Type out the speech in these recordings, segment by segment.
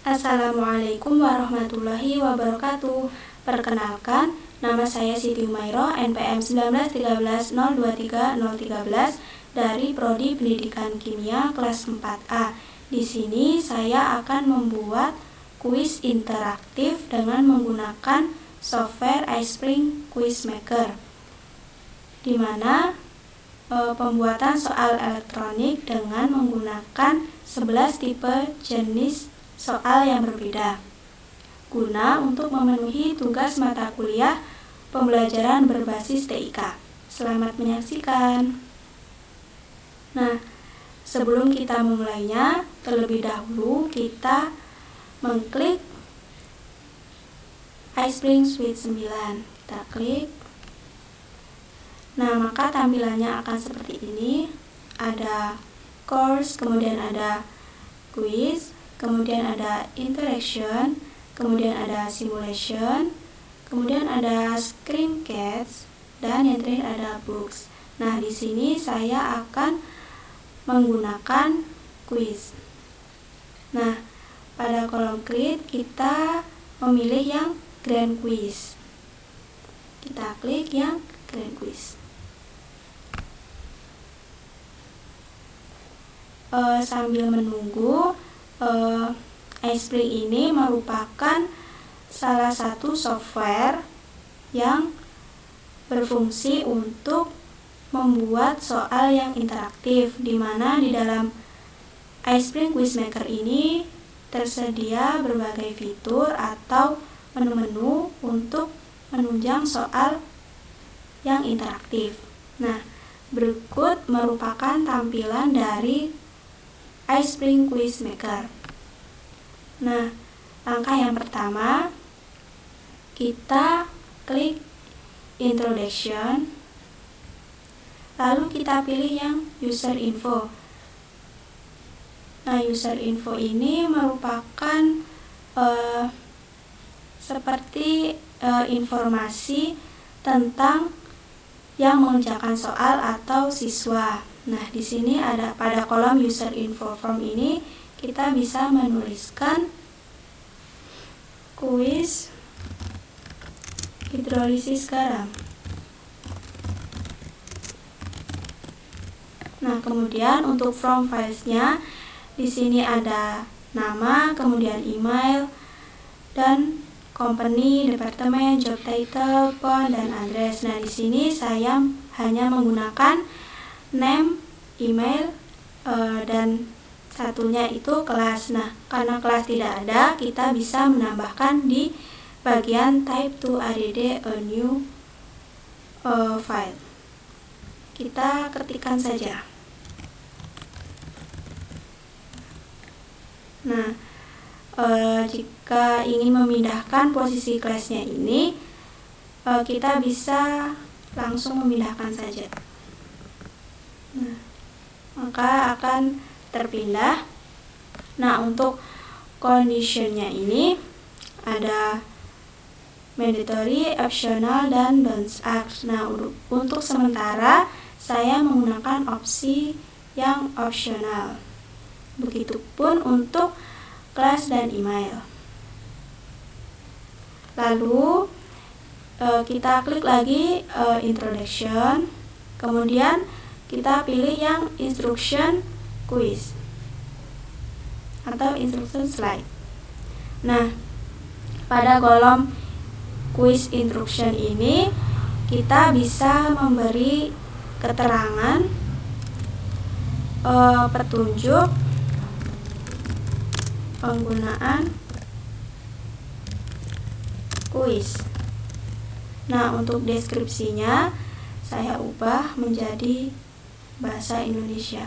Assalamualaikum warahmatullahi wabarakatuh. Perkenalkan, nama saya Siti Umairo, NPM 1913023 dari Prodi Pendidikan Kimia kelas 4A. Di sini saya akan membuat kuis interaktif dengan menggunakan software iSpring Quiz Maker, di mana pembuatan soal elektronik dengan menggunakan 11 tipe jenis soal yang berbeda, guna untuk memenuhi tugas mata kuliah pembelajaran berbasis TIK. Selamat menyaksikan. Nah, sebelum kita memulainya, terlebih dahulu kita mengklik iSpring Suite 9. Kita klik. Nah, maka tampilannya akan seperti ini. Ada course, kemudian ada quiz, kemudian ada interaction, kemudian ada simulation, kemudian ada screencast, dan yang terakhir ada books. Nah, di sini saya akan menggunakan quiz. Nah, pada kolom create kita memilih yang grand quiz. Kita klik yang grand quiz. Sambil menunggu, iSpring ini merupakan salah satu software yang berfungsi untuk membuat soal yang interaktif, di mana di dalam iSpring Quiz Maker ini tersedia berbagai fitur atau menu-menu untuk menunjang soal yang interaktif. Nah, berikut merupakan tampilan dari iSpring Quiz Maker. Nah, langkah yang pertama, kita klik Introduction, lalu kita pilih yang User Info. Nah, User Info ini merupakan seperti informasi tentang yang mengerjakan soal atau siswa. Nah, di sini ada pada kolom User Info Form ini kita bisa menuliskan kuis hidrolisis garam. Nah, kemudian untuk form filesnya di sini ada nama, kemudian email, dan company, departemen, job title, phone, dan address. Nah, di sini saya hanya menggunakan name, email, dan satunya itu kelas. Nah, karena kelas tidak ada, kita bisa menambahkan di bagian type to add a new file. Kita ketikkan saja. Nah, jika ingin memindahkan posisi kelasnya ini, kita bisa langsung memindahkan saja. Nah, maka akan terpindah. Nah, untuk conditionnya ini ada mandatory, optional, dan don't ask. Nah, untuk sementara saya menggunakan opsi yang optional. Begitupun untuk kelas dan email. Lalu kita klik lagi introduction, kemudian kita pilih yang instruction quiz atau instruction slide. Nah, pada kolom quiz instruction ini kita bisa memberi keterangan petunjuk penggunaan kuis. Nah, untuk deskripsinya saya ubah menjadi bahasa Indonesia.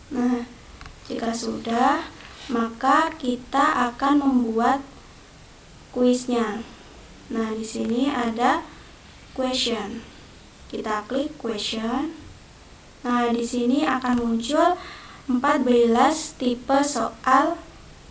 Nah, jika sudah, maka kita akan membuat kuisnya. Nah, di sini ada question. Kita klik question. Nah, di sini akan muncul 14 tipe soal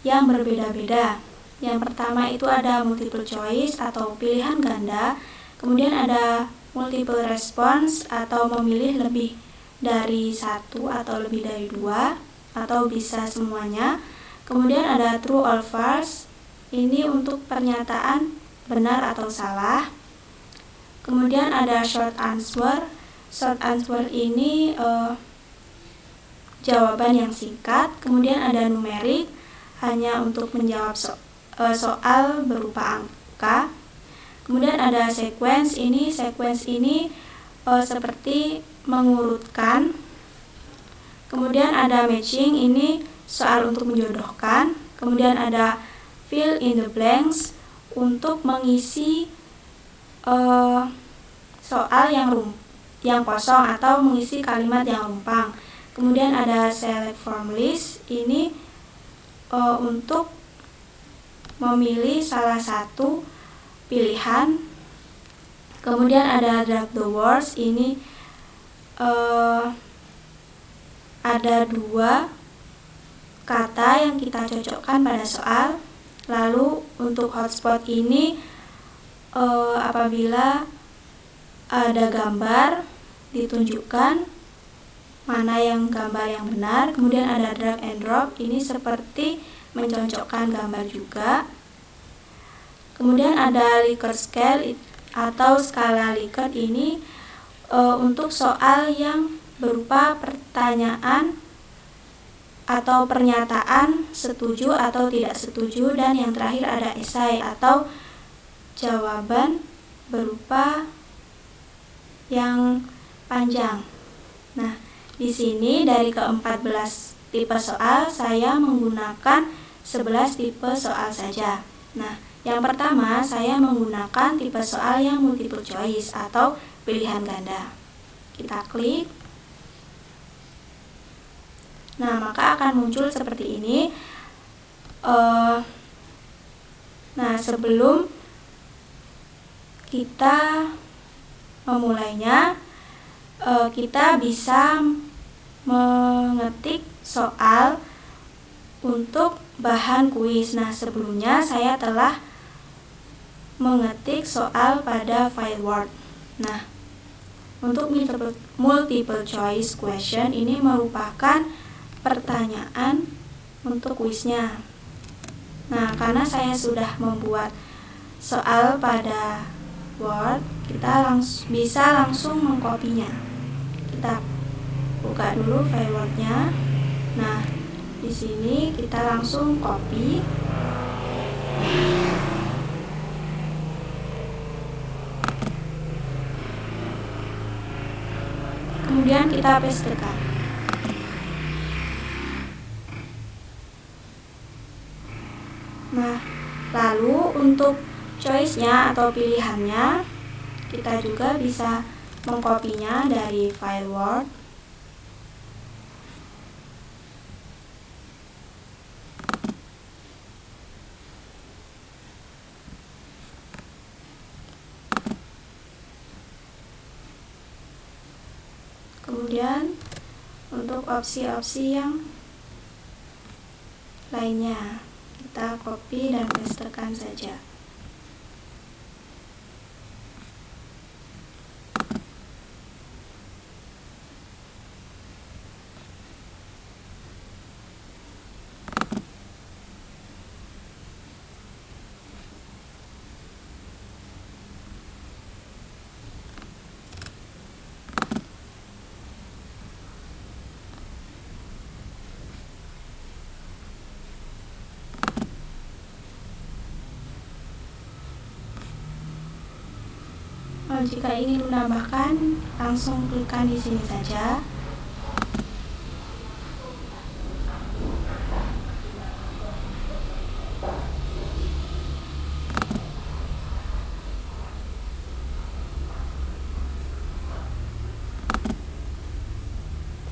yang berbeda-beda. Yang pertama itu ada multiple choice atau pilihan ganda, kemudian ada multiple response atau memilih lebih dari satu atau lebih dari dua, atau bisa semuanya. Kemudian ada true or false, ini untuk pernyataan benar atau salah. Kemudian ada short answer. Short answer ini jawaban yang singkat. Kemudian ada numerik, hanya untuk menjawab soal berupa angka. Kemudian ada sequence ini seperti mengurutkan. Kemudian ada matching, ini soal untuk menjodohkan. Kemudian ada fill in the blanks, untuk mengisi soal yang kosong atau mengisi kalimat yang rumpang. Kemudian ada select from list, ini untuk memilih salah satu pilihan. Kemudian ada drag the words, ini ada dua kata yang kita cocokkan pada soal. Lalu untuk hotspot ini apabila ada gambar ditunjukkan mana yang gambar yang benar. Kemudian ada drag and drop, ini seperti mencocokkan gambar juga. Kemudian ada Likert scale atau skala Likert, ini untuk soal yang berupa pertanyaan atau pernyataan setuju atau tidak setuju. Dan yang terakhir ada esai atau jawaban berupa yang panjang. Nah, di sini dari ke-14 tipe soal saya menggunakan 11 tipe soal saja. Nah, yang pertama saya menggunakan tipe soal yang multiple choice atau pilihan ganda. Kita klik. Nah, maka akan muncul seperti ini. Nah, sebelum kita memulainya, kita bisa mengetik soal untuk bahan kuis. Nah, sebelumnya saya telah mengetik soal pada file Word. Nah, untuk multiple choice question ini merupakan pertanyaan untuk kuisnya. Nah, karena saya sudah membuat soal pada Word, kita bisa langsung mengkopinya. Kita buka dulu file Word-nya. Nah, di sini kita langsung copy. Kemudian kita pastekan. Nah, lalu untuk choice-nya atau pilihannya, kita juga bisa mengkopinya dari file Word. Kemudian untuk opsi-opsi yang lainnya, kita copy dan pastekan saja. Jika ingin menambahkan, langsung klikkan di sini saja.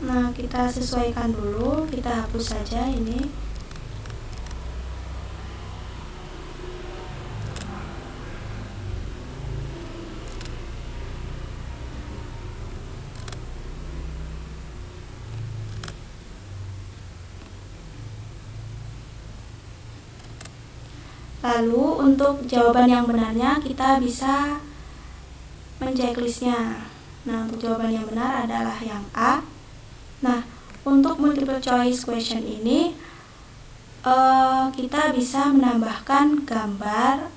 Nah, kita sesuaikan dulu, kita hapus saja ini. Lalu untuk jawaban yang benarnya kita bisa menceklisnya. Nah, untuk jawaban yang benar adalah yang A. Nah, untuk multiple choice question ini kita bisa menambahkan gambar,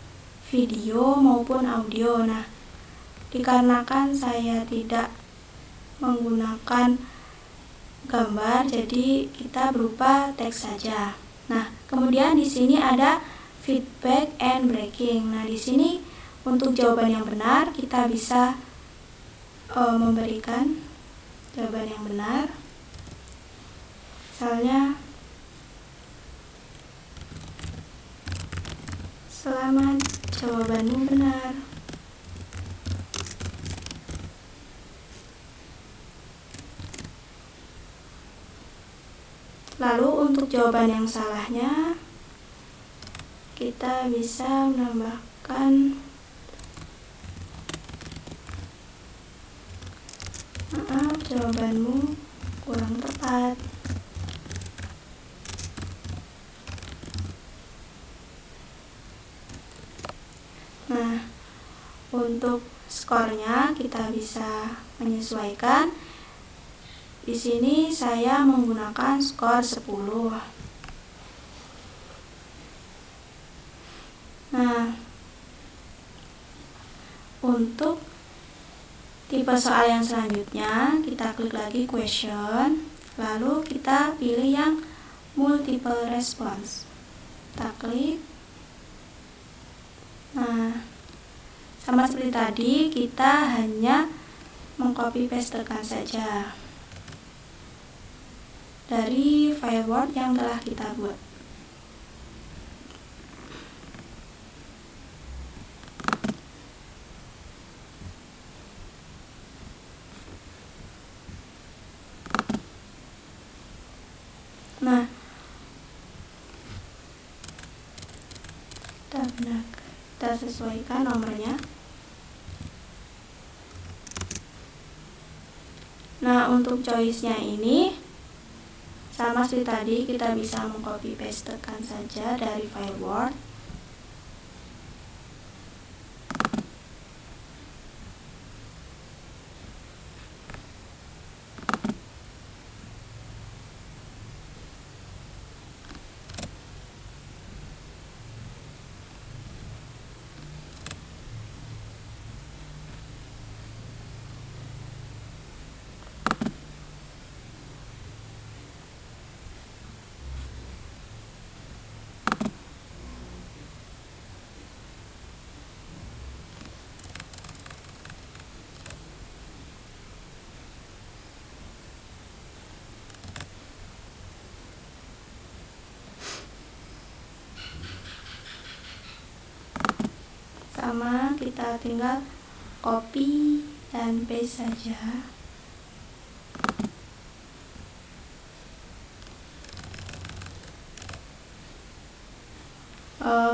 video maupun audio. Nah, dikarenakan saya tidak menggunakan gambar, jadi kita berupa teks saja. Nah, kemudian di sini ada feedback and breaking. Nah, di sini untuk jawaban yang benar kita bisa memberikan jawaban yang benar. Misalnya, selamat, jawabanmu benar. Lalu untuk jawaban yang salahnya kita bisa menambahkan maaf, jawabanmu kurang tepat. Nah, untuk skornya kita bisa menyesuaikan. Di sini saya menggunakan skor 10. Nah, untuk tipe soal yang selanjutnya, kita klik lagi question, lalu kita pilih yang multiple response. Kita klik. Nah, sama seperti tadi, kita hanya mengcopy pastekan saja dari file Word yang telah kita buat. Nah, kita sesuaikan nomornya. Nah, untuk choice-nya ini sama seperti tadi, kita bisa mengcopy pastekan saja dari file Word. Sama, kita tinggal copy dan paste saja.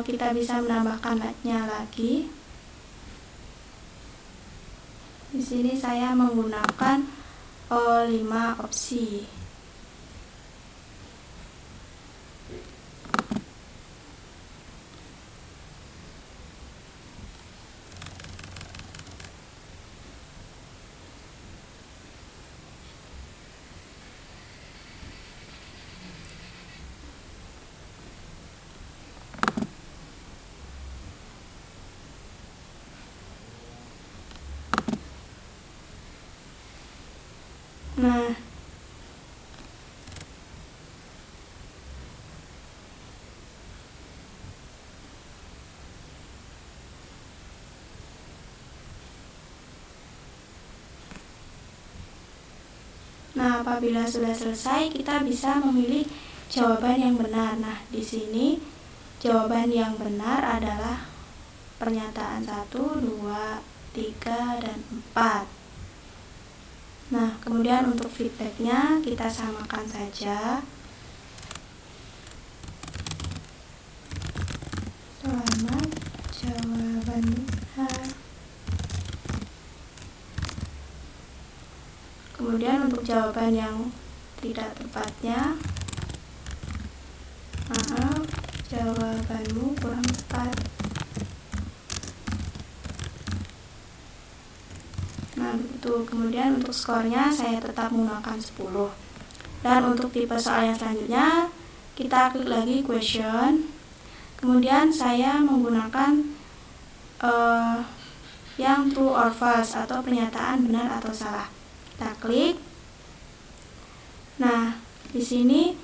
Kita bisa menambahkan nya lagi. Di sini saya menggunakan 5 opsi. Nah, apabila sudah selesai, kita bisa memilih jawaban yang benar. Nah, di sini jawaban yang benar adalah pernyataan 1, 2, 3, dan 4. Nah, kemudian untuk feedbacknya kita samakan saja. Selamat, jawaban benar. Kemudian untuk jawaban yang tidak tepatnya, maaf, jawabanmu kurang tepat. Nah, begitu. Kemudian untuk skornya saya tetap menggunakan 10. Dan untuk tipe soal yang selanjutnya, kita klik lagi question. Kemudian saya menggunakan yang true or false atau pernyataan benar atau salah. Kita klik. Nah, di sini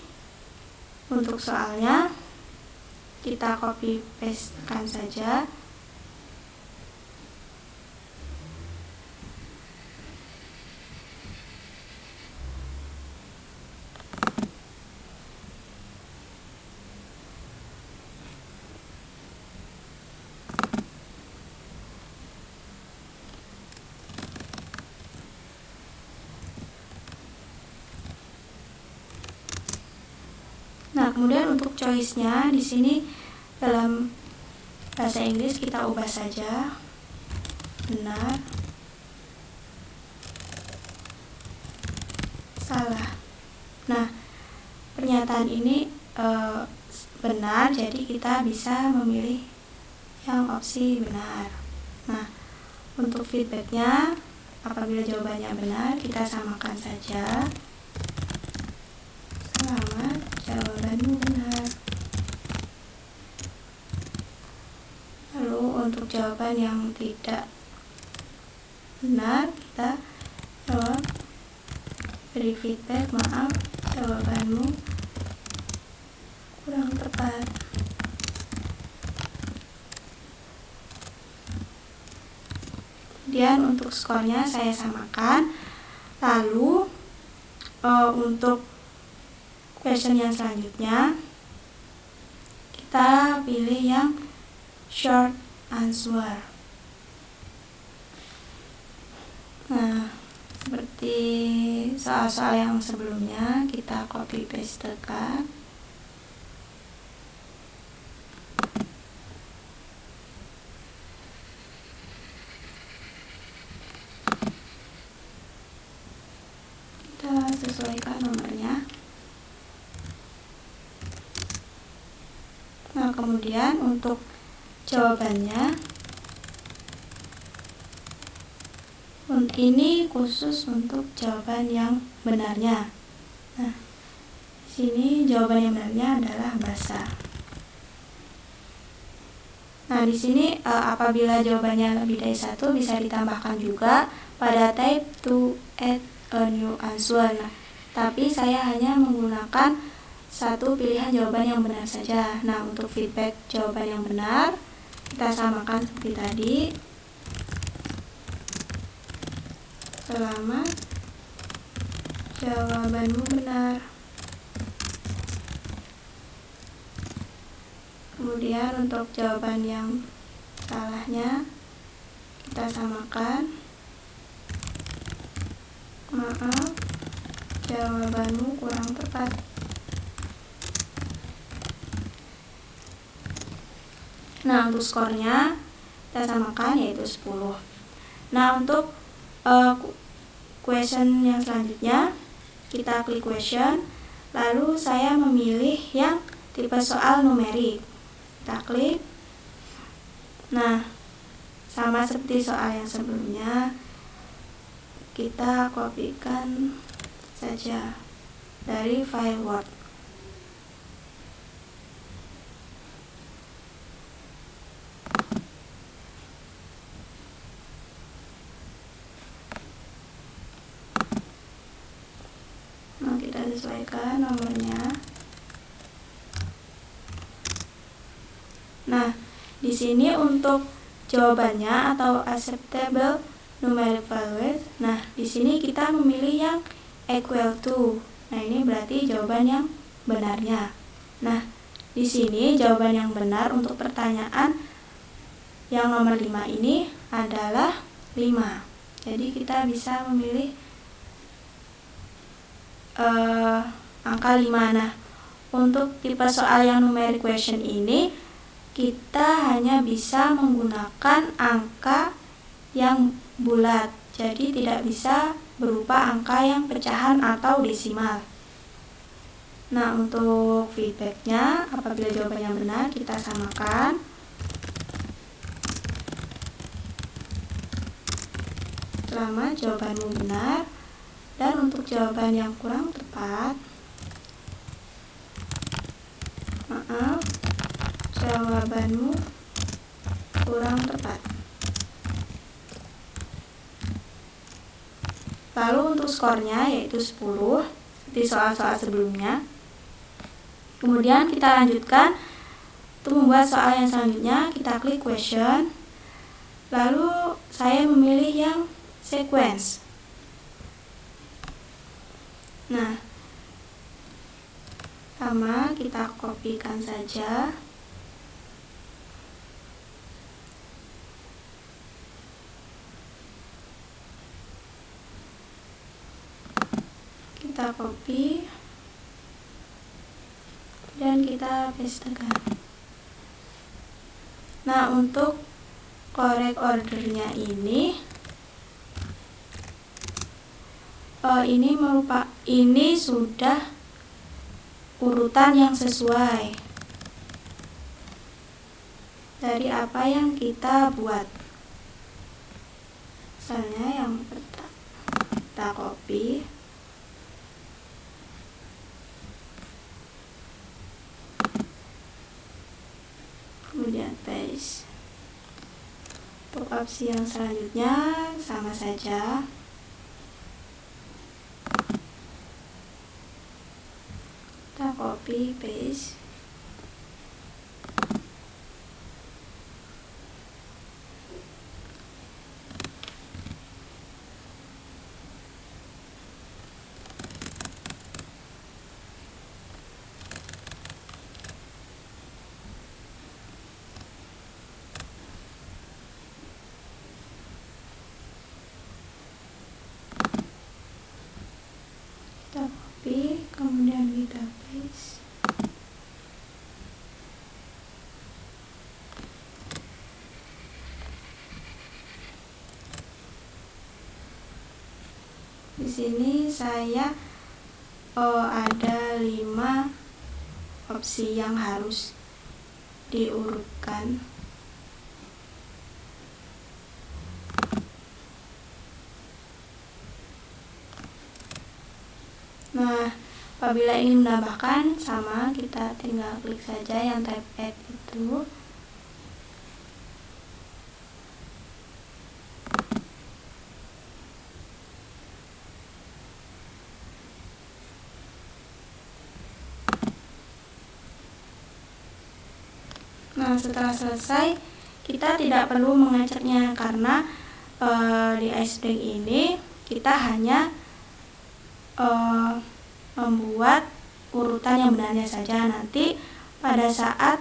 untuk soalnya kita copy pastekan saja. Nah, kemudian untuk choice-nya di sini dalam bahasa Inggris kita ubah saja benar, salah. Nah, pernyataan ini benar, jadi kita bisa memilih yang opsi benar. Nah, untuk feedbacknya, apabila jawabannya benar, kita samakan saja. Selamat, jawabanmu benar. Lalu untuk jawaban yang tidak benar, kita jawab, beri feedback, maaf, jawabanmu kurang tepat. Kemudian untuk skornya saya samakan. Lalu untuk question yang selanjutnya, kita pilih yang short answer. Nah, seperti soal-soal yang sebelumnya, kita copy pastekan. Kita sesuaikan nomornya. Nah, kemudian untuk jawabannya, ini khusus untuk jawaban yang benarnya. Nah, di sini jawaban yang benarnya adalah basah. Nah, di sini apabila jawabannya lebih dari 1 bisa ditambahkan juga pada type to add a new answer. Nah, tapi saya hanya menggunakan satu pilihan jawaban yang benar saja. Nah, untuk feedback jawaban yang benar, kita samakan seperti tadi. Selamat, jawabanmu benar. Kemudian untuk jawaban yang salahnya, kita samakan. Maaf, jawabanmu kurang tepat. Nah, untuk skornya kita samakan, yaitu 10. Nah, untuk question yang selanjutnya, kita klik question. Lalu saya memilih yang tipe soal numerik. Kita klik. Nah, sama seperti soal yang sebelumnya, kita kopikan saja dari file Word. Nah, kita sesuaikan nomornya. Nah, di sini untuk jawabannya atau acceptable numeric values. Nah, di sini kita memilih yang equal to. Nah, ini berarti jawaban yang benarnya. Nah, di sini jawaban yang benar untuk pertanyaan yang nomor 5 ini adalah 5. Jadi kita bisa memilih angka 5. Nah, untuk tipe soal yang numeric question ini, kita hanya bisa menggunakan angka yang bulat, jadi tidak bisa berupa angka yang pecahan atau desimal. Nah, untuk feedbacknya, apabila jawabannya benar, kita samakan. Selama jawabanmu benar, dan untuk jawaban yang kurang tepat, maaf, jawabanmu kurang tepat. Lalu untuk skornya yaitu 10 di soal-soal sebelumnya. Kemudian kita lanjutkan untuk membuat soal yang selanjutnya. Kita klik question. Lalu saya memilih yang sequence. Nah, sama kita kopikan saja. Kita copy dan kita pastekan. Nah, untuk correct ordernya ini ini sudah urutan yang sesuai dari apa yang kita buat. Misalnya yang pertama kita copy, kemudian paste. Untuk opsi yang selanjutnya sama saja. Kita copy paste. Kita copy, kemudian kita paste. Di sini saya ada 5 opsi yang harus diurutkan. Nah, apabila ingin menambahkan, sama, kita tinggal klik saja yang type add itu. Nah, setelah selesai, kita tidak perlu mengeceknya karena di Iceberg ini kita hanya membuat urutan yang benarnya saja. Nanti pada saat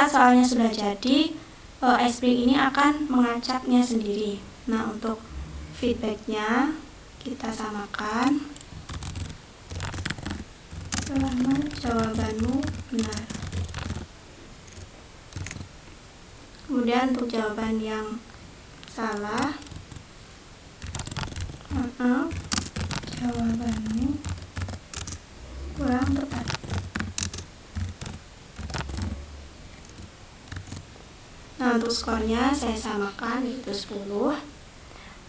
soalnya sudah jadi, Iceberg ini akan mengacaknya sendiri. Nah, untuk feedbacknya kita samakan. Selama jawabanmu benar. Kemudian untuk jawaban yang salah, maaf, jawabanmu kurang tepat. Nah, untuk skornya saya samakan yaitu 10.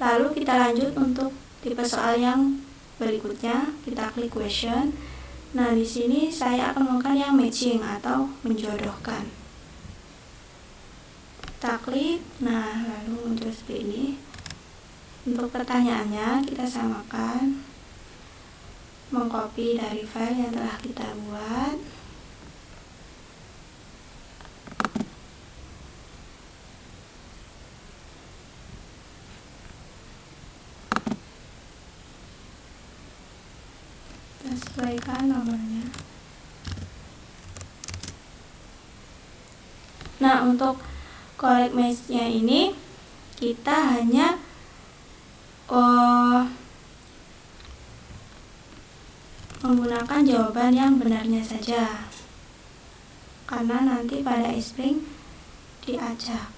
Lalu kita lanjut untuk tipe soal yang berikutnya. Kita klik question. Nah, di sini saya akan melakukan yang matching atau menjodohkan. Kita klik, nah lalu muncul seperti ini. Untuk pertanyaannya kita samakan, mengcopy dari file yang telah kita buat. Kita sesuaikan nomornya. Nah, untuk correct match-nya ini kita hanya menggunakan jawaban yang benarnya saja, karena nanti pada Iceberg diacak.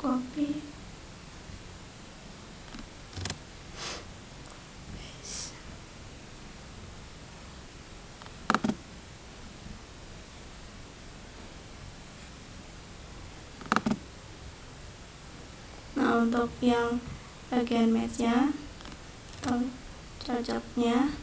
copy, nah untuk yang bagian match-nya atau cocoknya,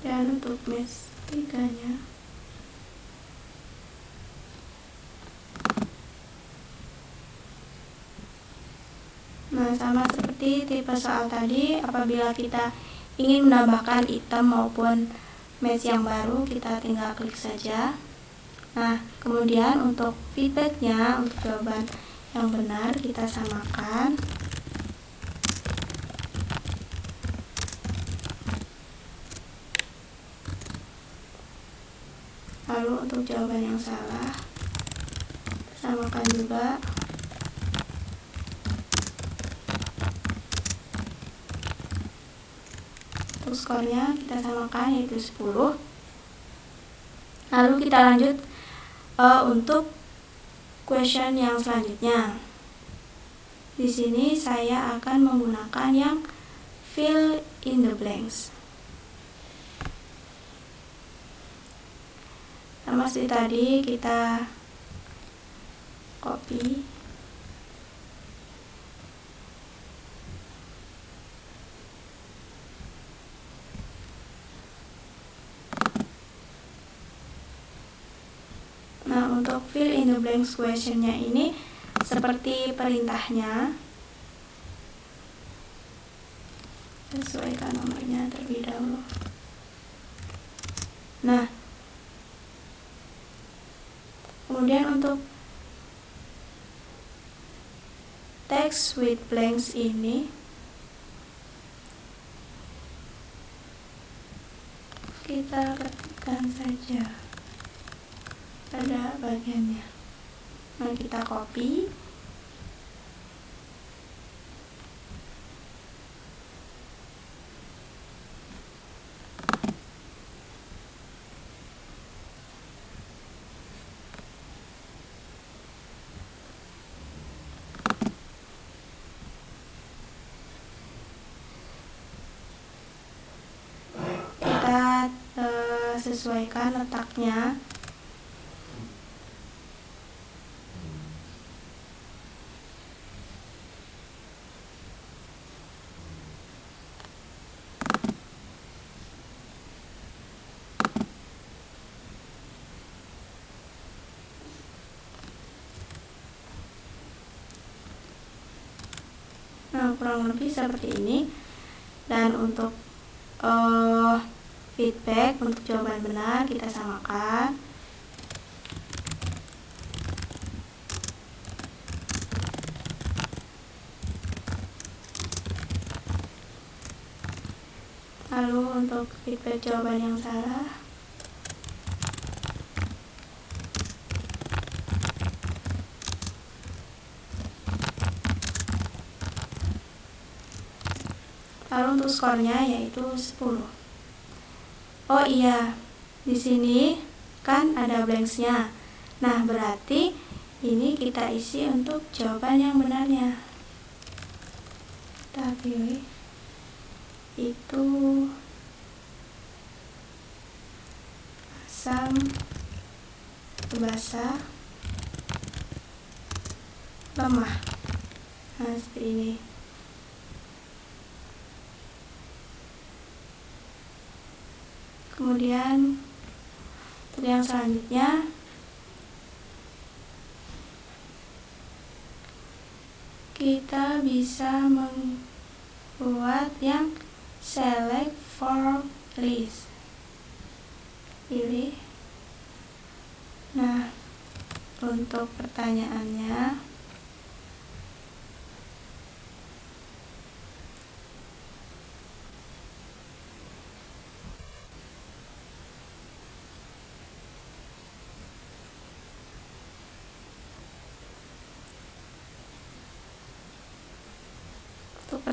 dan untuk match 3-nya nah sama seperti tipe soal tadi, apabila kita ingin menambahkan item maupun match yang baru, kita tinggal klik saja. Nah kemudian untuk feedbacknya, untuk jawaban yang benar kita samakan. Lalu untuk jawaban yang salah samakan juga. Untuk skornya kita samakan, yaitu 10. Lalu kita lanjut untuk question yang selanjutnya. Di sini saya akan menggunakan yang fill in the blanks. Sama seperti tadi, kita copy, nah untuk fill in the blanks questionnya ini seperti perintahnya, sesuaikan nomornya terlebih dahulu. Nah kemudian untuk text with blanks ini kita ketikkan saja pada bagiannya. Nah kita copy, kita sesuaikan letaknya. Nah kurang lebih seperti ini. Dan untuk feedback, untuk jawaban benar kita samakan. Lalu untuk feedback jawaban yang salah lalu untuk skornya yaitu 10. Oh iya, di sini kan ada blanks-nya. Nah, berarti ini kita isi untuk jawaban yang benarnya. Kita pilih itu asam basah lemah. Nah, seperti ini. Kemudian untuk yang selanjutnya kita bisa membuat yang select from list. Pilih. Nah, untuk pertanyaannya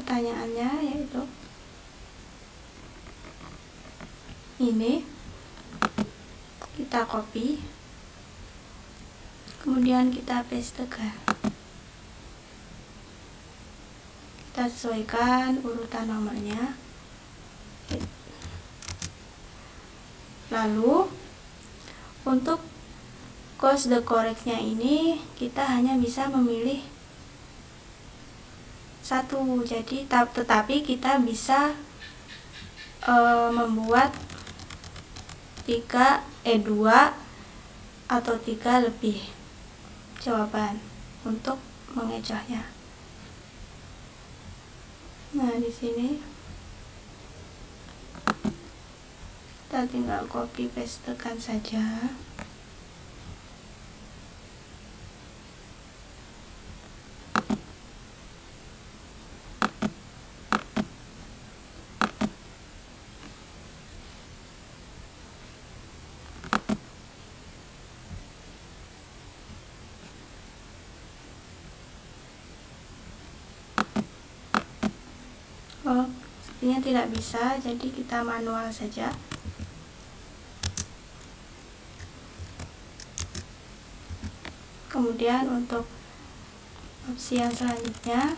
pertanyaannya, yaitu ini. Kita copy, kemudian kita pastekan. Kita sesuaikan urutan nomornya. Lalu untuk cause the correctnya ini kita hanya bisa memilih satu, jadi tetapi kita bisa membuat 2 atau 3 lebih jawaban untuk mengecohnya. Nah, di sini kita tinggal copy pastekan saja. Oh, sepertinya tidak bisa, jadi kita manual saja. Kemudian untuk opsi yang selanjutnya,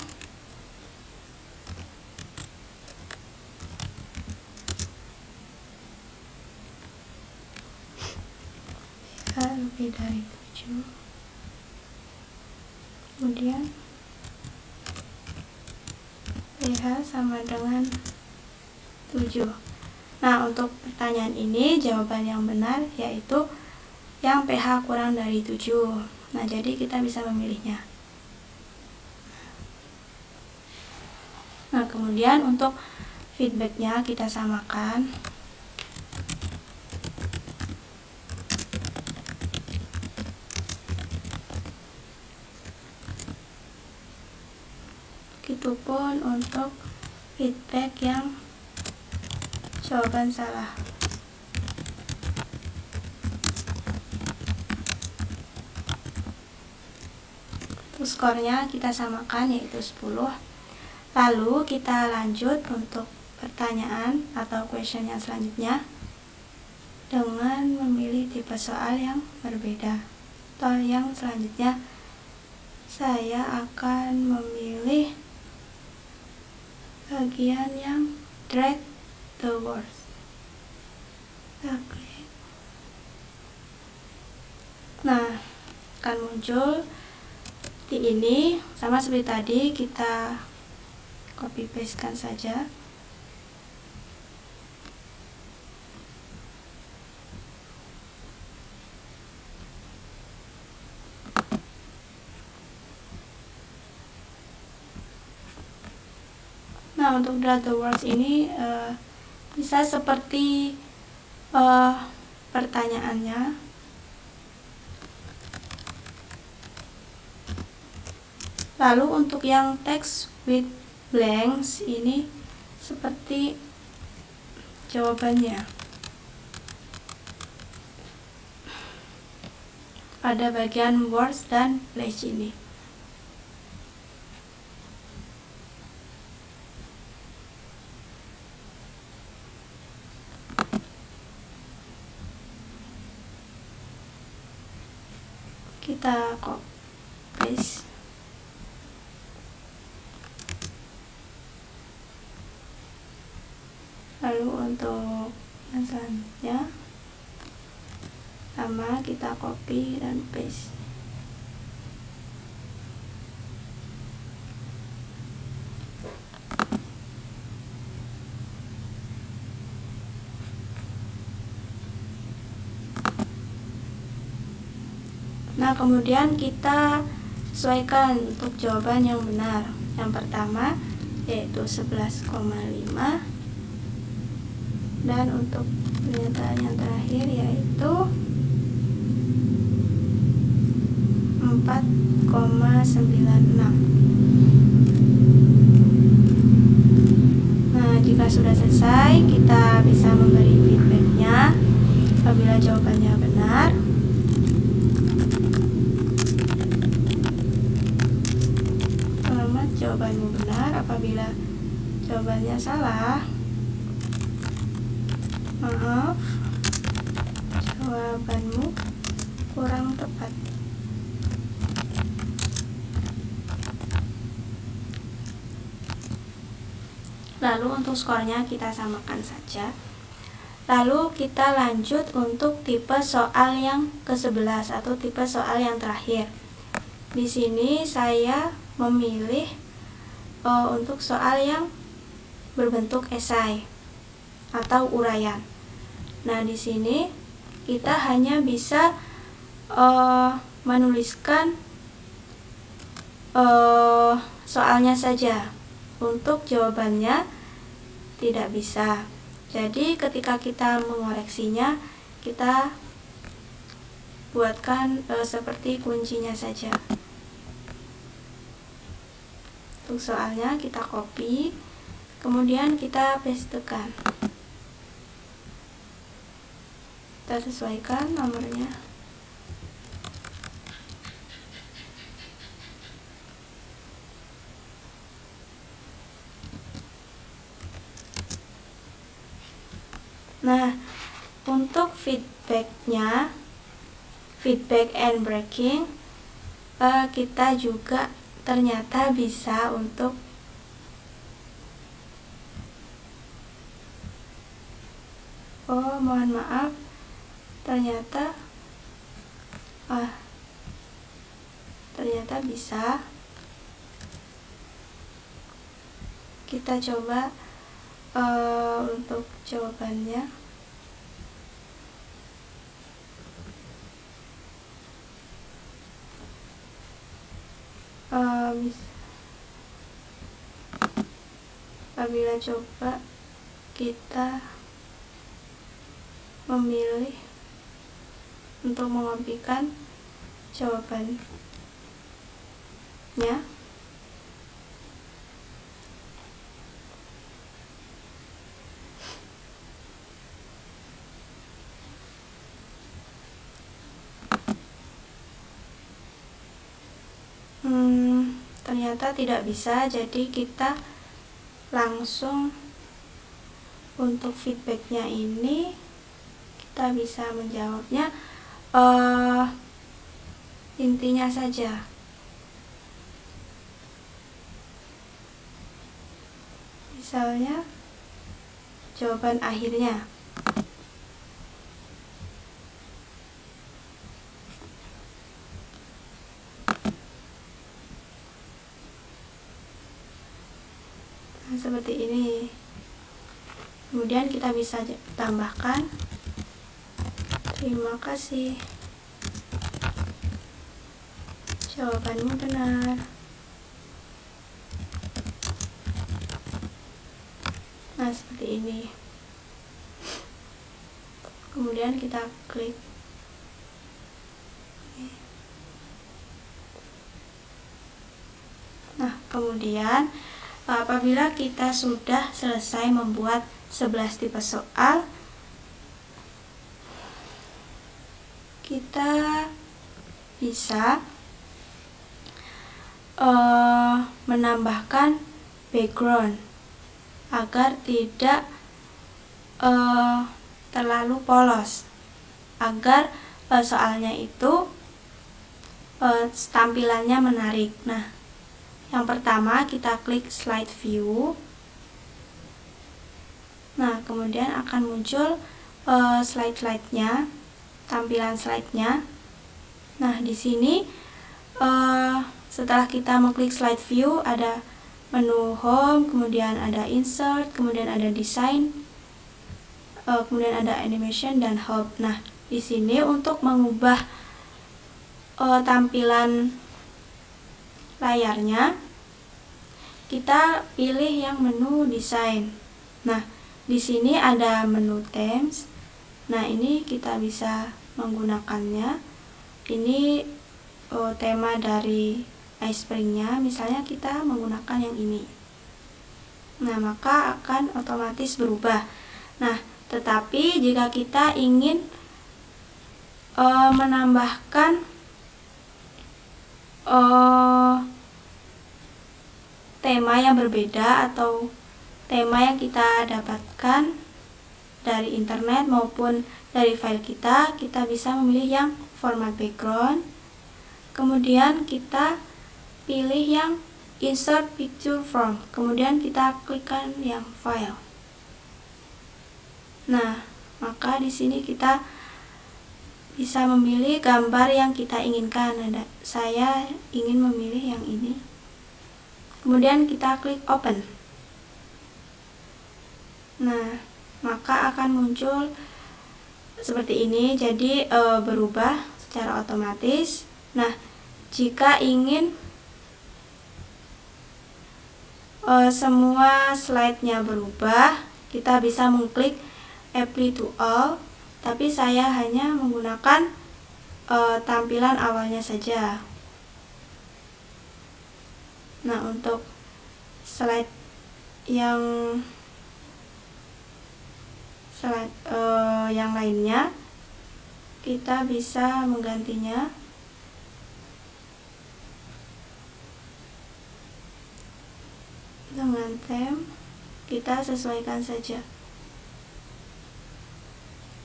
lebih dari 7, kemudian PH sama dengan 7. Nah, untuk pertanyaan ini jawaban yang benar yaitu yang PH kurang dari 7. Nah, jadi kita bisa memilihnya. Nah, kemudian untuk feedbacknya kita samakan. Begitupun untuk feedback yang jawaban salah. Untuk skornya kita samakan yaitu 10. Lalu kita lanjut untuk pertanyaan atau question yang selanjutnya dengan memilih tipe soal yang berbeda. Atau yang selanjutnya saya akan memilih bagian yang drag the words. Nah, akan muncul di ini, sama seperti tadi, kita copy pastekan saja. Nah, untuk drag the words ini bisa seperti pertanyaannya. Lalu untuk yang text with blanks ini seperti jawabannya pada bagian words dan place ini. Kita copy paste. Lalu untuk yang selanjutnya sama, kita copy dan paste. Nah, kemudian kita sesuaikan untuk jawaban yang benar. Yang pertama yaitu 11,5, dan untuk pernyataan yang terakhir yaitu 4,96. Nah, jika sudah selesai, kita bisa memberi feedbacknya. Apabila jawabannya benar, jawabanmu benar. Apabila Jawabannya salah. Maaf, jawabanmu kurang tepat. Lalu untuk skornya kita samakan saja. Lalu kita lanjut untuk tipe soal yang ke-11 atau tipe soal yang terakhir. Di sini saya memilih untuk soal yang berbentuk esai atau uraian. Nah, di sini kita hanya bisa menuliskan soalnya saja. Untuk jawabannya tidak bisa. Jadi ketika kita mengoreksinya, kita buatkan seperti kuncinya saja. Untuk soalnya kita copy, kemudian kita pastekan. Kita sesuaikan nomornya. Nah, untuk feedback and breaking, kita juga ternyata bisa untuk mohon maaf, ternyata bisa. Kita coba untuk jawabannya. Apabila coba kita memilih untuk mengopikan jawabannya. Ternyata tidak bisa, jadi kita langsung untuk feedbacknya ini kita bisa menjawabnya intinya saja. Misalnya jawaban akhirnya. Seperti ini. Kemudian kita bisa tambahkan terima kasih, jawabanmu benar. Nah, seperti ini. Kemudian kita klik. Nah, kemudian apabila kita sudah selesai membuat 11 tipe soal, kita bisa menambahkan background agar tidak terlalu polos, agar soalnya itu tampilannya menarik. Nah, yang pertama kita klik slide view. Nah, kemudian akan muncul slide-nya, tampilan slide-nya. Nah, di sini setelah kita mengklik slide view, ada menu home, kemudian ada insert, kemudian ada design, kemudian ada animation dan hub. Nah, di sini untuk mengubah tampilan layarnya, kita pilih yang menu design. Nah, di sini ada menu themes. Nah, ini kita bisa menggunakannya. Ini tema dari iSpring-nya, misalnya kita menggunakan yang ini. Nah, maka akan otomatis berubah. Nah, tetapi jika kita ingin menambahkan tema yang berbeda atau tema yang kita dapatkan dari internet maupun dari file kita bisa memilih yang format background. Kemudian kita pilih yang insert picture from, kemudian kita klikkan yang file. Nah, maka di sini kita bisa memilih gambar yang kita inginkan. Saya ingin memilih yang ini. Kemudian kita klik open. Nah, maka akan muncul seperti ini. Jadi berubah secara otomatis. Nah, jika ingin semua slide-nya berubah, kita bisa mengklik apply to all, tapi saya hanya menggunakan tampilan awalnya saja. Nah, untuk slide yang lainnya kita bisa menggantinya dengan theme. Kita sesuaikan saja,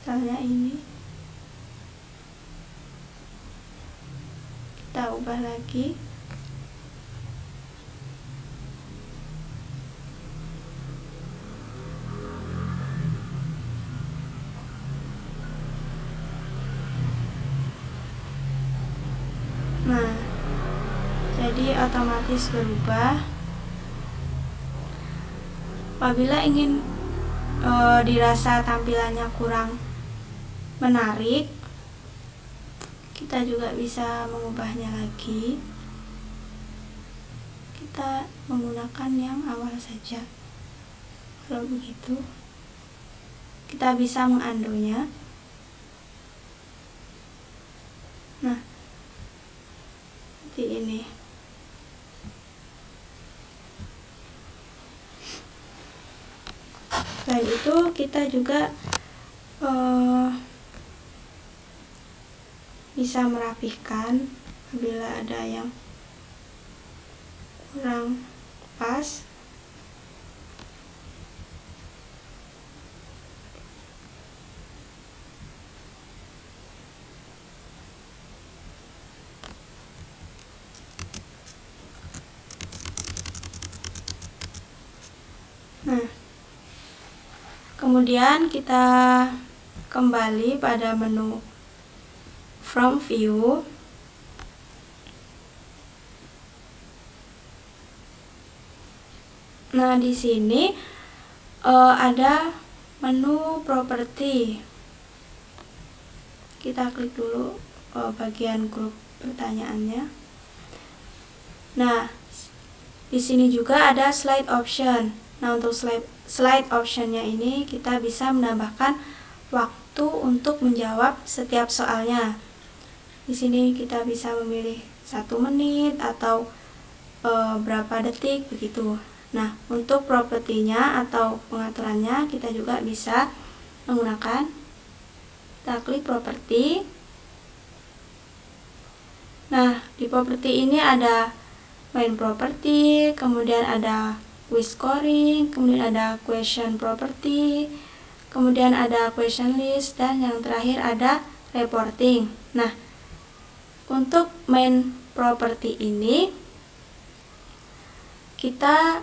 misalnya ini. Kita ubah lagi. Nah, jadi otomatis berubah. Apabila ingin dirasa tampilannya kurang menarik, kita juga bisa mengubahnya lagi. Kita menggunakan yang awal saja. Kalau begitu, kita bisa mengunduhnya. Nah, seperti ini. Selain itu, kita juga bisa merapihkan apabila ada yang kurang pas. Nah, kemudian kita kembali pada menu from view. Nah, di sini ada menu properti. Kita klik dulu bagian grup pertanyaannya. Nah, di sini juga ada slide option. Nah, untuk slide optionnya ini kita bisa menambahkan waktu untuk menjawab setiap soalnya. Di sini kita bisa memilih 1 menit atau berapa detik begitu. Nah, untuk propertinya atau pengaturannya kita juga bisa menggunakan. Kita klik properti. Nah, di properti ini ada main property, kemudian ada quiz scoring, kemudian ada question property, kemudian ada question list, dan yang terakhir ada reporting. Nah, untuk main property ini kita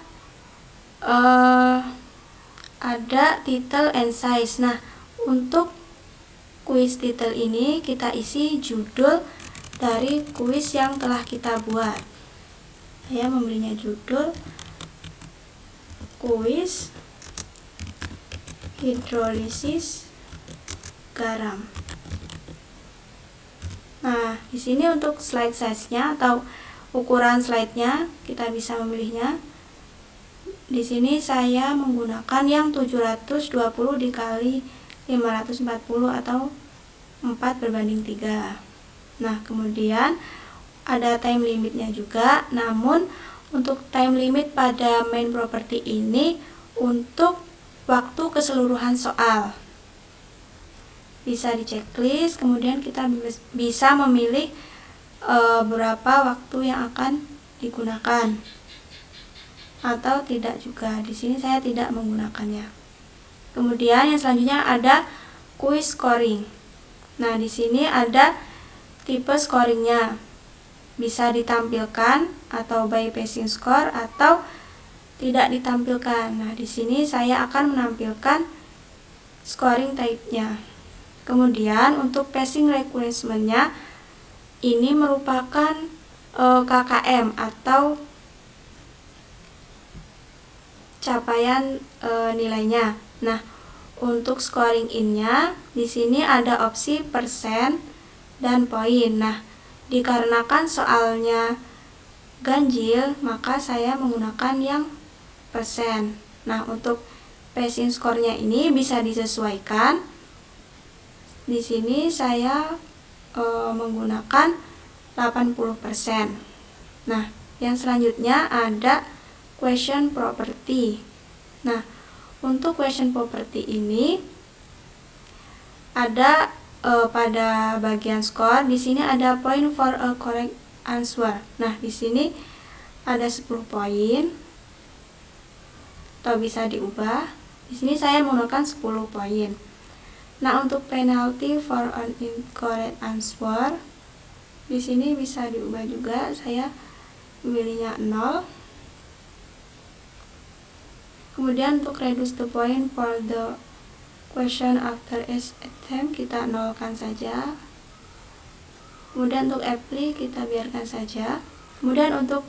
ada title and size. Nah, untuk quiz title ini kita isi judul dari kuis yang telah kita buat. Saya memberinya judul kuis hidrolisis garam. Nah, di sini untuk slide size-nya atau ukuran slide-nya kita bisa memilihnya. Di sini saya menggunakan yang 720 dikali 540 atau 4:3. Nah, kemudian ada time limitnya juga. Namun untuk time limit pada main property ini untuk waktu keseluruhan soal. Bisa di checklist, kemudian kita bisa memilih berapa waktu yang akan digunakan. atau tidak juga. Di sini saya tidak menggunakannya. Kemudian yang selanjutnya ada quiz scoring. Nah, di sini ada tipe scoringnya. Bisa ditampilkan atau by passing score atau tidak ditampilkan. Nah, di sini saya akan menampilkan scoring type-nya. Kemudian untuk passing requirement-nya ini merupakan KKM atau capaian nilainya. Nah, untuk scoring in-nya di sini ada opsi persen dan poin. Nah, dikarenakan soalnya ganjil, maka saya menggunakan yang persen. Nah, untuk passing score-nya ini bisa disesuaikan. Di sini saya menggunakan 80%. Nah, yang selanjutnya ada question property. Nah, untuk question property ini ada pada bagian score. Di sini ada point for a correct answer. Nah, di sini ada 10 poin atau bisa diubah. Di sini saya menggunakan 10 poin. Nah, untuk penalty for an incorrect answer di sini bisa diubah juga. Saya memilihnya 0. Kemudian untuk reduce the point for the question after each attempt kita nolkan saja. Kemudian untuk apply kita biarkan saja. Kemudian untuk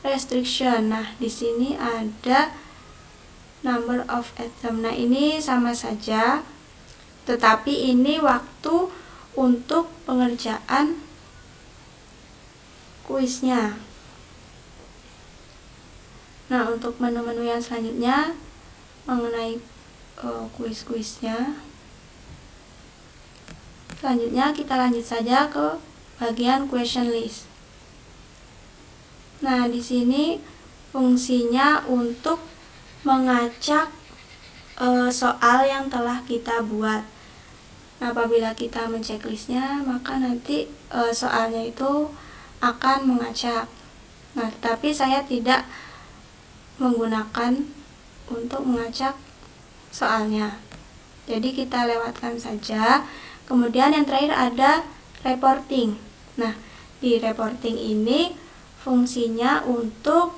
restriction, nah di sini ada number of attempt. Nah, ini sama saja, tetapi ini waktu untuk pengerjaan kuisnya. Nah, untuk menu-menu yang selanjutnya mengenai kuis-kuisnya. Selanjutnya kita lanjut saja ke bagian question list. Nah, di sini fungsinya untuk mengacak soal yang telah kita buat. Nah, apabila kita mencek-listnya, maka nanti soalnya itu akan mengacak. Nah, tetapi saya tidak menggunakan untuk mengacak soalnya. Jadi kita lewatkan saja. Kemudian yang terakhir ada reporting. Nah, di reporting ini fungsinya untuk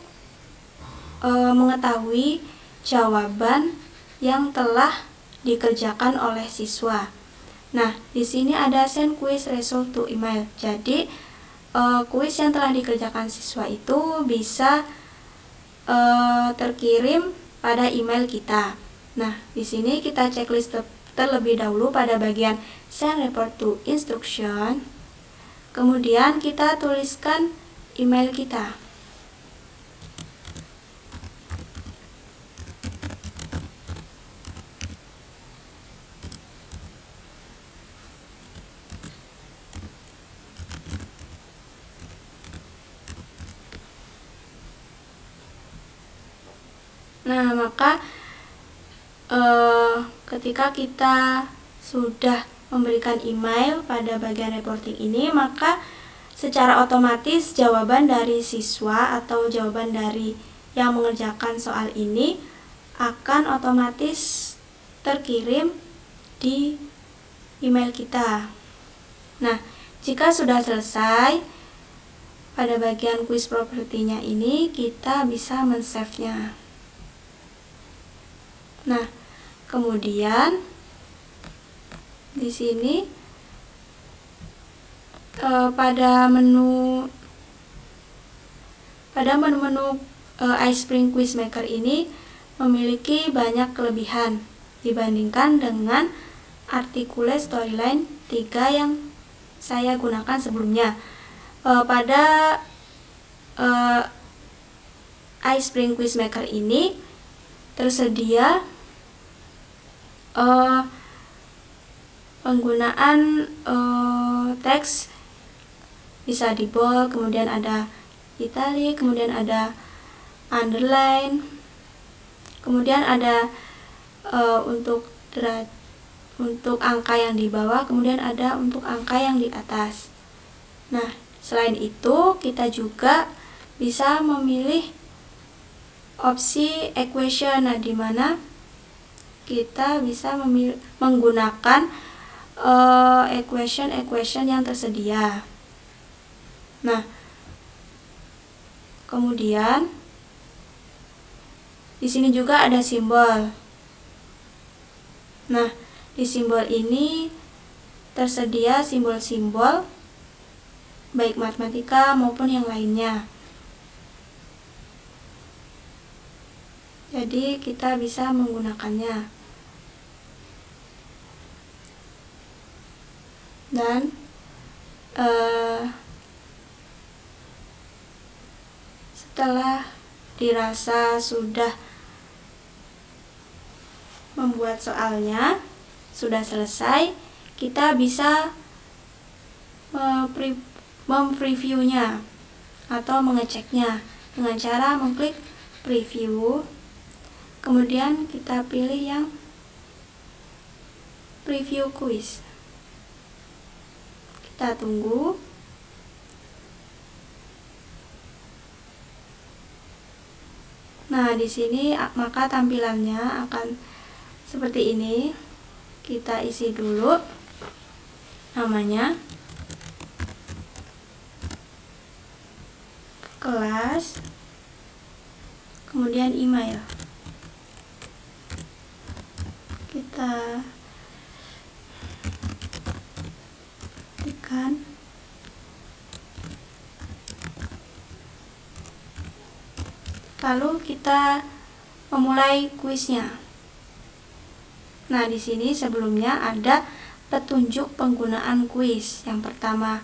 mengetahui jawaban yang telah dikerjakan oleh siswa. Nah, di sini ada send quiz result to email. Jadi, kuis yang telah dikerjakan siswa itu bisa terkirim pada email kita. Nah, di sini kita checklist terlebih dahulu pada bagian send report to instruction. Kemudian kita tuliskan email kita. Nah, maka ketika kita sudah memberikan email pada bagian reporting ini, maka secara otomatis jawaban dari siswa atau jawaban dari yang mengerjakan soal ini akan otomatis terkirim di email kita. Nah, jika sudah selesai pada bagian quiz property-nya ini, kita bisa men-save-nya. Nah, kemudian di sini pada menu iSpring Quizmaker ini memiliki banyak kelebihan dibandingkan dengan Articulate Storyline 3 yang saya gunakan sebelumnya. Pada iSpring Quizmaker ini tersedia penggunaan teks bisa di bold, kemudian ada italic, kemudian ada underline, kemudian ada untuk angka yang di bawah, kemudian ada untuk angka yang di atas. Nah, selain itu kita juga bisa memilih opsi equation. Nah, di mana kita bisa menggunakan equation yang tersedia. Nah, kemudian di sini juga ada simbol. Nah, di simbol ini tersedia simbol-simbol baik matematika maupun yang lainnya. Jadi kita bisa menggunakannya. Dan setelah dirasa sudah membuat soalnya, sudah selesai, kita bisa mempreviewnya atau mengeceknya dengan cara mengklik preview. Kemudian kita pilih yang preview quiz. Kita tunggu. Nah, di sini maka tampilannya akan seperti ini. Kita isi dulu namanya, kelas, kemudian email. Kita tekan, lalu kita memulai kuisnya. Nah, di sini sebelumnya ada petunjuk penggunaan kuis. Yang pertama,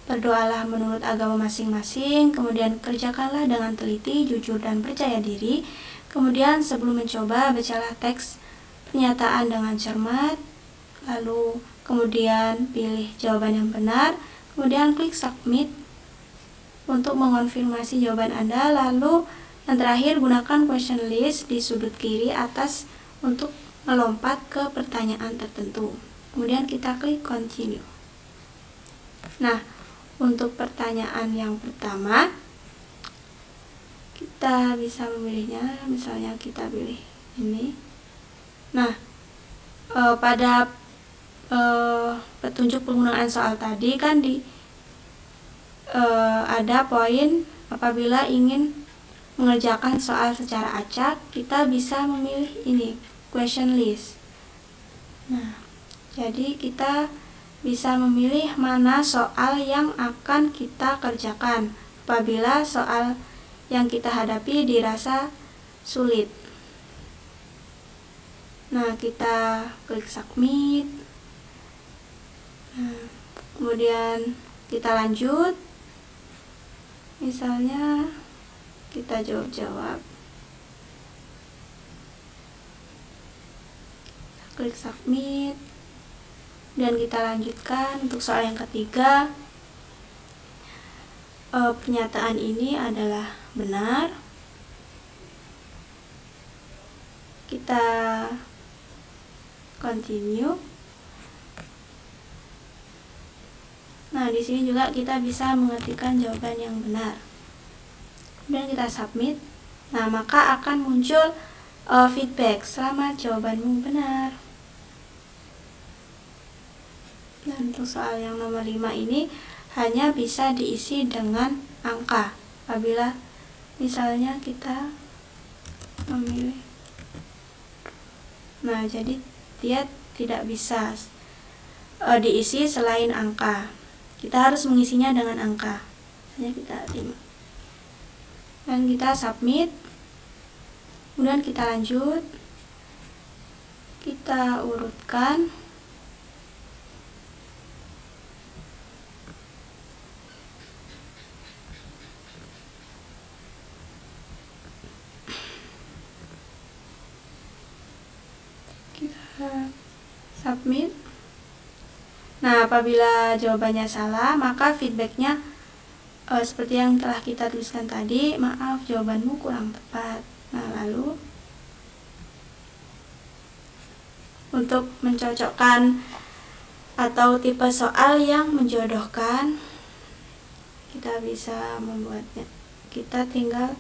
berdoalah menurut agama masing-masing, kemudian kerjakanlah dengan teliti, jujur, dan percaya diri. Kemudian sebelum mencoba, bacalah teks pernyataan dengan cermat, lalu kemudian pilih jawaban yang benar, kemudian klik submit untuk mengonfirmasi jawaban Anda. Lalu yang terakhir, gunakan question list di sudut kiri atas untuk melompat ke pertanyaan tertentu. Kemudian kita klik continue. Nah, untuk pertanyaan yang pertama, kita bisa memilihnya, misalnya kita pilih ini. Nah, pada petunjuk penggunaan soal tadi kan ada poin apabila ingin mengerjakan soal secara acak, kita bisa memilih ini, question list. Nah, jadi kita bisa memilih mana soal yang akan kita kerjakan apabila soal yang kita hadapi dirasa sulit. Nah, kita klik submit. Nah, kemudian kita lanjut. Misalnya kita jawab. Klik submit dan kita lanjutkan. Untuk soal yang ketiga, pernyataan ini adalah benar. Kita continue. Nah, di sini juga kita bisa mengetikkan jawaban yang benar. Kemudian kita submit. Nah, maka akan muncul feedback, selamat jawabanmu benar. Dan untuk soal yang nomor 5 ini hanya bisa diisi dengan angka. Apabila misalnya kita memilih, nah jadi dia tidak bisa diisi selain angka. Kita harus mengisinya dengan angka. Hanya kita terima. Dan kita submit. Kemudian kita lanjut. Kita urutkan. Kita submit. Nah, apabila jawabannya salah, maka feedbacknya seperti yang telah kita tuliskan tadi, maaf jawabanmu kurang tepat. Nah, lalu untuk mencocokkan atau tipe soal yang menjodohkan, kita bisa membuatnya. Kita tinggal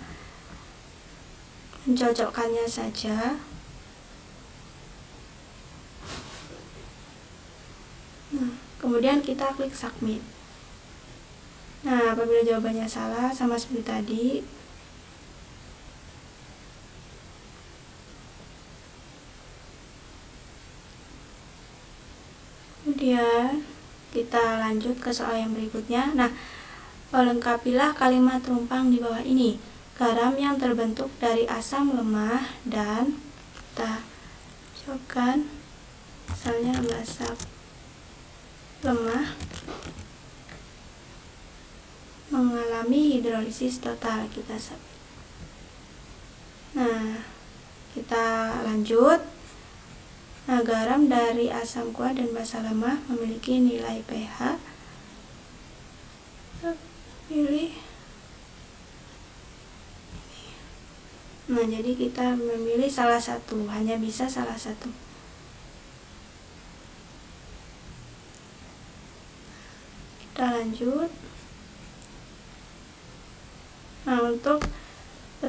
mencocokkannya saja. Nah, kemudian kita klik submit. Nah, apabila jawabannya salah sama seperti tadi, kemudian kita lanjut ke soal yang berikutnya. Nah, lengkapilah kalimat rumpang di bawah ini. Garam yang terbentuk dari asam lemah dan kita jawabkan, misalnya asam lemah mengalami hidrolisis total. Nah, kita lanjut. Nah, garam dari asam kuat dan basa lemah memiliki nilai pH. Pilih. Nah, jadi kita memilih salah satu, hanya bisa salah satu. Kita lanjut. Nah, untuk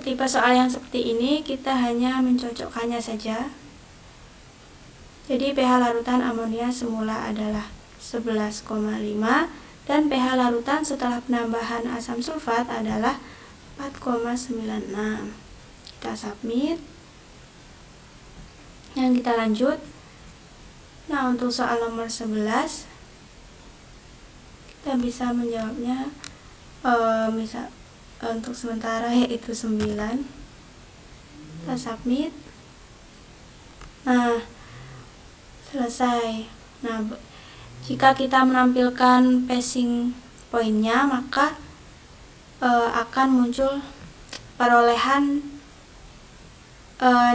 tipe soal yang seperti ini kita hanya mencocokkannya saja. Jadi pH larutan amonia semula adalah 11,5 dan pH larutan setelah penambahan asam sulfat adalah 4,96. Kita submit. Yang kita lanjut. Nah, untuk soal nomor 11 kita bisa menjawabnya untuk sementara yaitu 9. Kita submit. Nah, selesai. Nah, jika kita menampilkan passing poinnya, maka akan muncul perolehan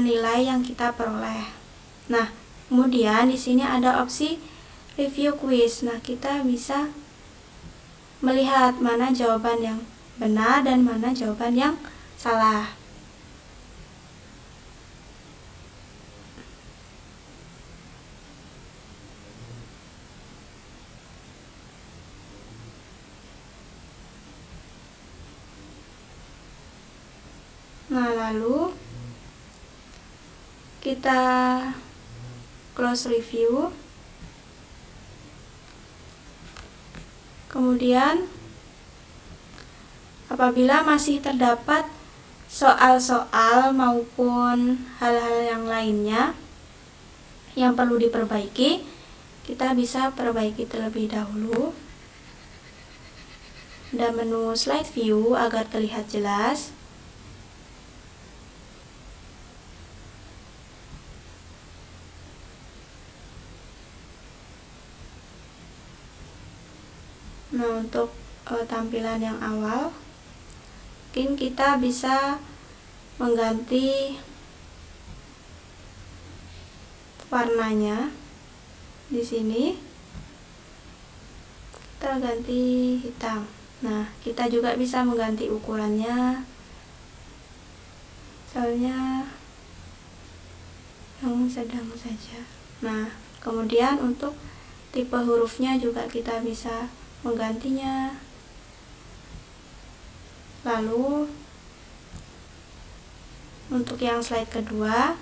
nilai yang kita peroleh. Nah, kemudian di sini ada opsi review quiz. Nah, kita bisa melihat mana jawaban yang benar dan mana jawaban yang salah. Nah, lalu kita close review. Kemudian apabila masih terdapat soal-soal maupun hal-hal yang lainnya yang perlu diperbaiki, kita bisa perbaiki terlebih dahulu. Ada menu slide view agar terlihat jelas. Nah, untuk tampilan yang awal, mungkin kita bisa mengganti warnanya. Di sini kita ganti hitam. Nah, kita juga bisa mengganti ukurannya, misalnya yang sedang saja. Nah, kemudian untuk tipe hurufnya juga kita bisa menggantinya. Lalu untuk yang slide kedua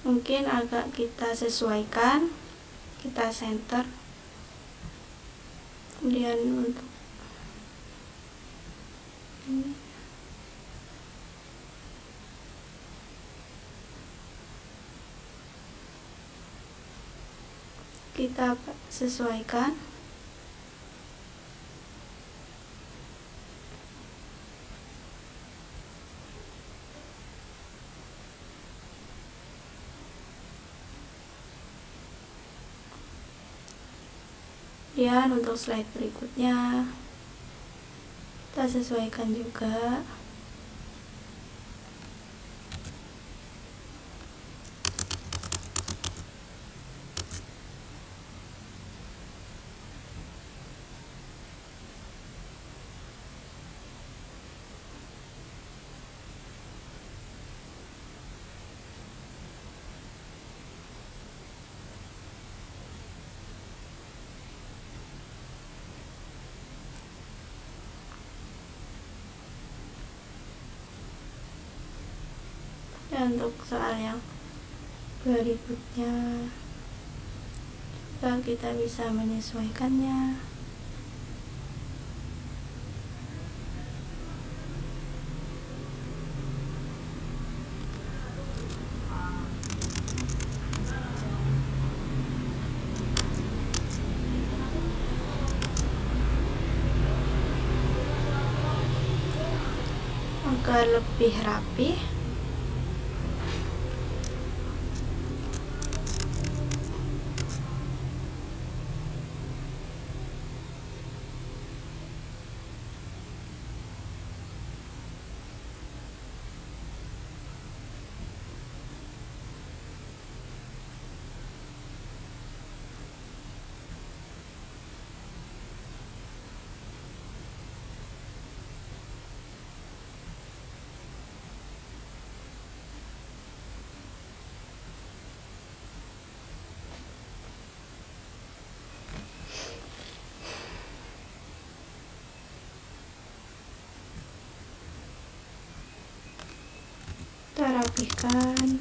mungkin agak kita sesuaikan, kita center. Kemudian untuk ini kita sesuaikan. Kemudian untuk slide berikutnya kita sesuaikan juga. untuk soal yang berikutnya kita bisa menyesuaikannya. Agar lebih rapi, kita rapikan.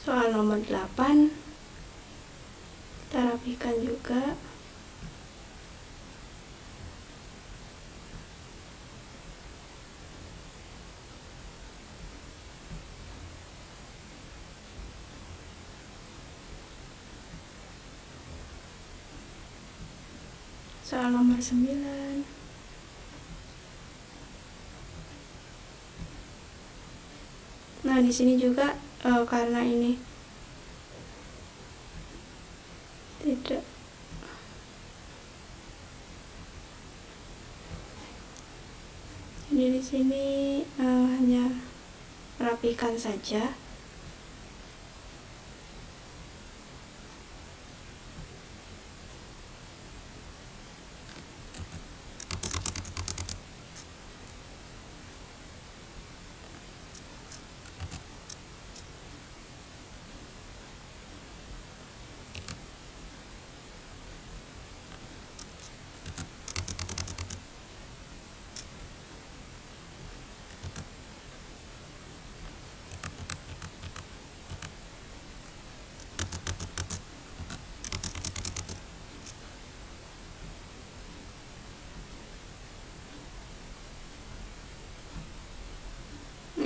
Soal nomor 8 kita rapikan juga. Soal nomor 9. Nah, di sini juga karena ini tidak jadi di sini hanya rapikan saja.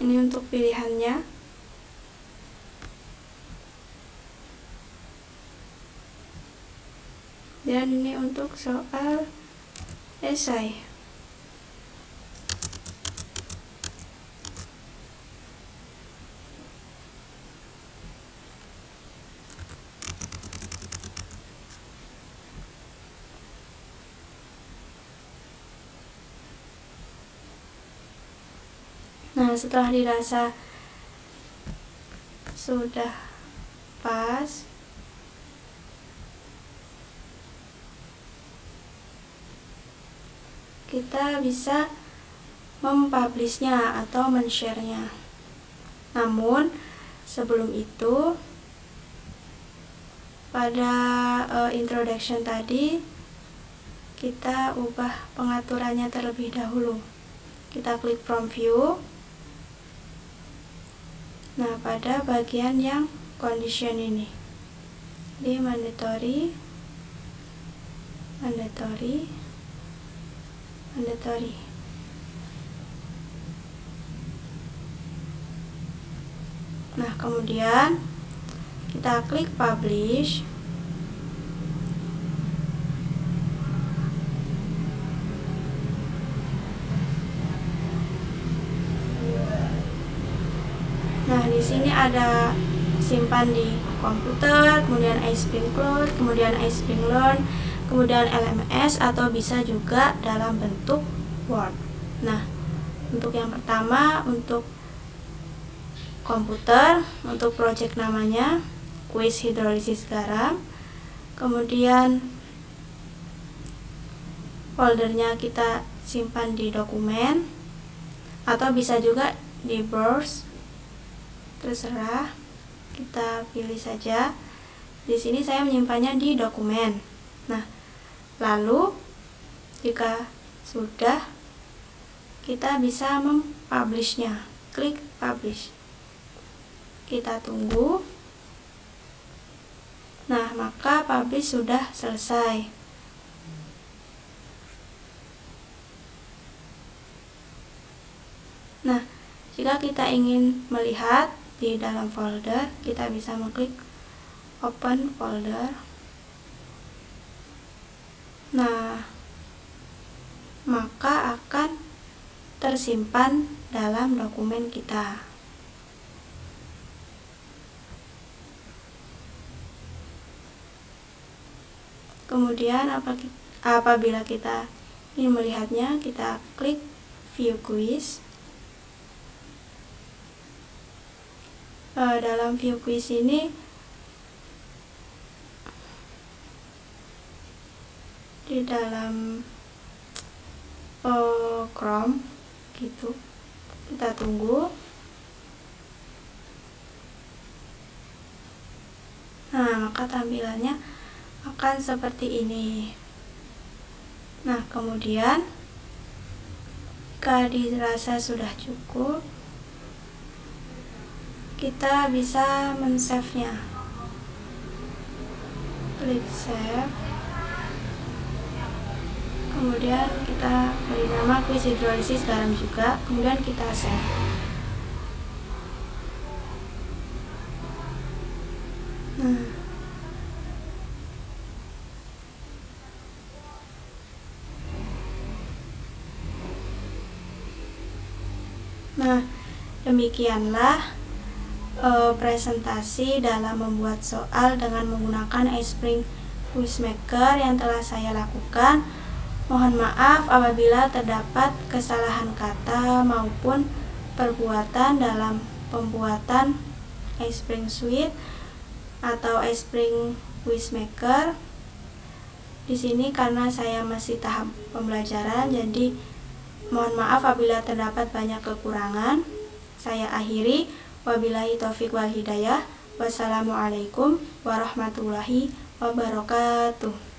Ini untuk pilihannya. Dan ini untuk soal esai. Nah, setelah dirasa sudah pas, kita bisa mempublishnya atau men-share-nya. Namun sebelum itu, pada introduction tadi kita ubah pengaturannya terlebih dahulu. Kita klik from view. Nah, pada bagian yang condition ini di mandatory. Nah, kemudian kita klik publish. Nah, di sini ada simpan di komputer, kemudian iSpring Cloud, kemudian iSpring Learn, kemudian LMS, atau bisa juga dalam bentuk Word. Nah, untuk yang pertama, untuk komputer, untuk project namanya kuis hidrolisis garam. Kemudian foldernya kita simpan di dokumen atau bisa juga di browse, terserah, kita pilih saja. Di sini saya menyimpannya di dokumen. Nah, lalu jika sudah, kita bisa mempublishnya. Klik publish. Kita tunggu. Nah, maka publish sudah selesai. Nah, jika kita ingin melihat di dalam folder, kita bisa mengklik open folder. Nah, maka akan tersimpan dalam dokumen kita. Kemudian apabila kita ingin melihatnya, kita klik view quiz. Dalam view quiz ini di dalam Chrome gitu, kita tunggu. Nah, maka tampilannya akan seperti ini. Nah, kemudian jika dirasa sudah cukup, kita bisa men-save-nya. Klik save. Kemudian kita beri nama kuis hidrolisis garam juga. Kemudian kita save. Nah, demikianlah presentasi dalam membuat soal dengan menggunakan iSpring Quizmaker yang telah saya lakukan. Mohon maaf apabila terdapat kesalahan kata maupun perbuatan dalam pembuatan iSpring Suite atau iSpring Quizmaker. Di sini karena saya masih tahap pembelajaran, jadi mohon maaf apabila terdapat banyak kekurangan. Saya akhiri. Wabillahi taufiq wal hidayah. Wassalamualaikum warahmatullahi wabarakatuh.